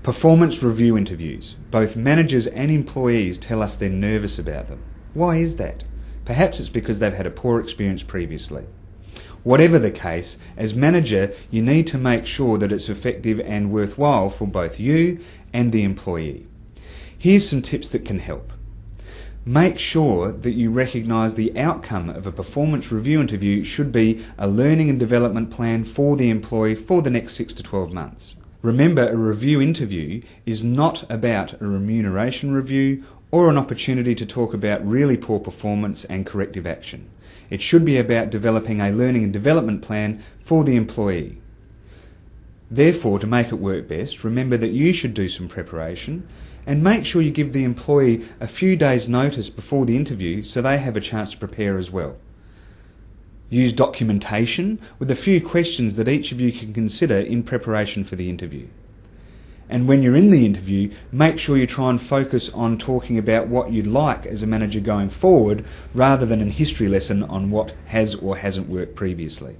Performance review interviews. Both managers and employees tell us they're nervous about them. Why is that? Perhaps it's because they've had a poor experience previously. Whatever the case, as manager, you need to make sure that it's effective and worthwhile for both you and the employee. Here's some tips that can help. Make sure that you recognise the outcome of a performance review interview should be a learning and development plan for the employee for the next 6 to 12 months. Remember, a review interview is not about a remuneration review or an opportunity to talk about really poor performance and corrective action. It should be about developing a learning and development plan for the employee. Therefore, to make it work best, remember that you should do some preparation and make sure you give the employee a few days' notice before the interview so they have a chance to prepare as well. Use documentation with a few questions that each of you can consider in preparation for the interview. And when you're in the interview, make sure you try and focus on talking about what you'd like as a manager going forward rather than a history lesson on what has or hasn't worked previously.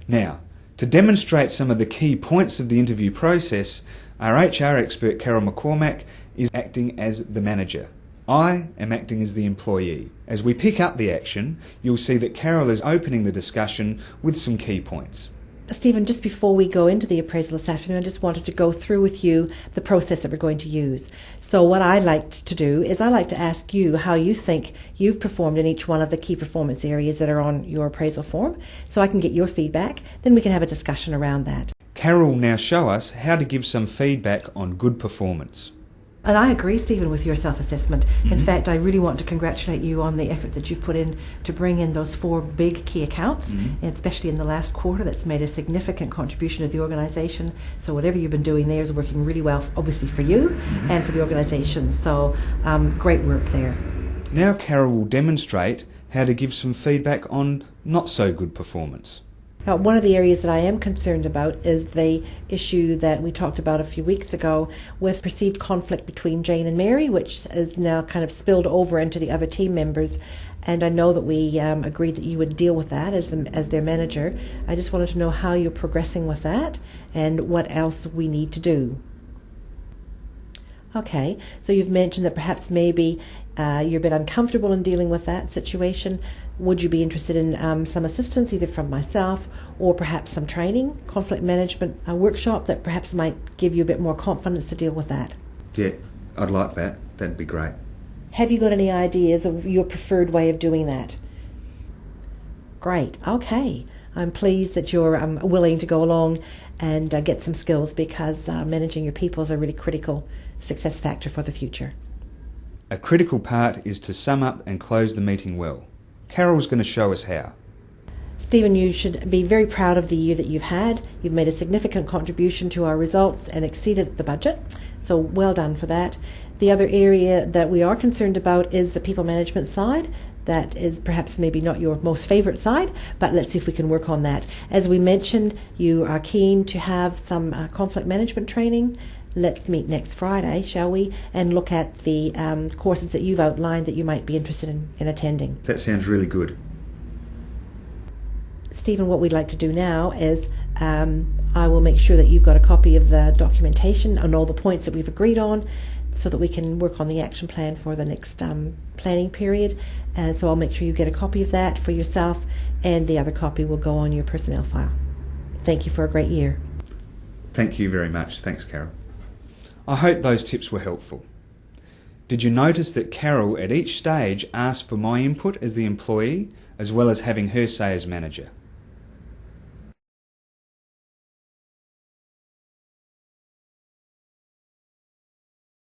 Now, to demonstrate some of the key points of the interview process, our HR expert Carol McCormack is acting as the manager. I am acting as the employee. As we pick up the action, you'll see that Carol is opening the discussion with some key points. Stephen, just before we go into the appraisal this afternoon, I just wanted to go through with you the process that we're going to use. So what I like to do is I like to ask you how you think you've performed in each one of the key performance areas that are on your appraisal form, so I can get your feedback. Then we can have a discussion around that. Carol will now show us how to give some feedback on good performance. And I agree, Stephen, with your self-assessment. In fact, I really want to congratulate you on the effort that you've put in to bring in those 4 big key accounts, and especially in the last quarter. That's made a significant contribution to the organisation. So whatever you've been doing there is working really well, obviously for you and for the organisation. So great work there. Now Carol will demonstrate how to give some feedback on not so good performance. Now, one of the areas that I am concerned about is the issue that we talked about a few weeks ago with perceived conflict between Jane and Mary, which is now kind of spilled over into the other team members. And I know that we agreed that you would deal with that as their manager. I just wanted to know how you're progressing with that and what else we need to do. Okay, so you've mentioned that perhaps maybe you're a bit uncomfortable in dealing with that situation. Would you be interested in some assistance either from myself or perhaps some training, conflict management workshop that perhaps might give you a bit more confidence to deal with that? Yeah, I'd like that. That'd be great. Have you got any ideas of your preferred way of doing that? Great, okay. I'm pleased that you're willing to go along and get some skills because managing your people is a really critical success factor for the future. A critical part is to sum up and close the meeting well. Carol's going to show us how. Stephen, you should be very proud of the year that you've had. You've made a significant contribution to our results and exceeded the budget, so well done for that. The other area that we are concerned about is the people management side. That is perhaps maybe not your most favourite side, but let's see if we can work on that. As we mentioned, you are keen to have some conflict management training. Let's meet next Friday, shall we, and look at the courses that you've outlined that you might be interested in attending. That sounds really good. Stephen, what we'd like to do now is I will make sure that you've got a copy of the documentation and all the points that we've agreed on so that we can work on the action plan for the next planning period. And so I'll make sure you get a copy of that for yourself, and the other copy will go on your personnel file. Thank you for a great year. Thank you very much. Thanks, Carol. I hope those tips were helpful. Did you notice that Carol at each stage asked for my input as the employee, as well as having her say as manager?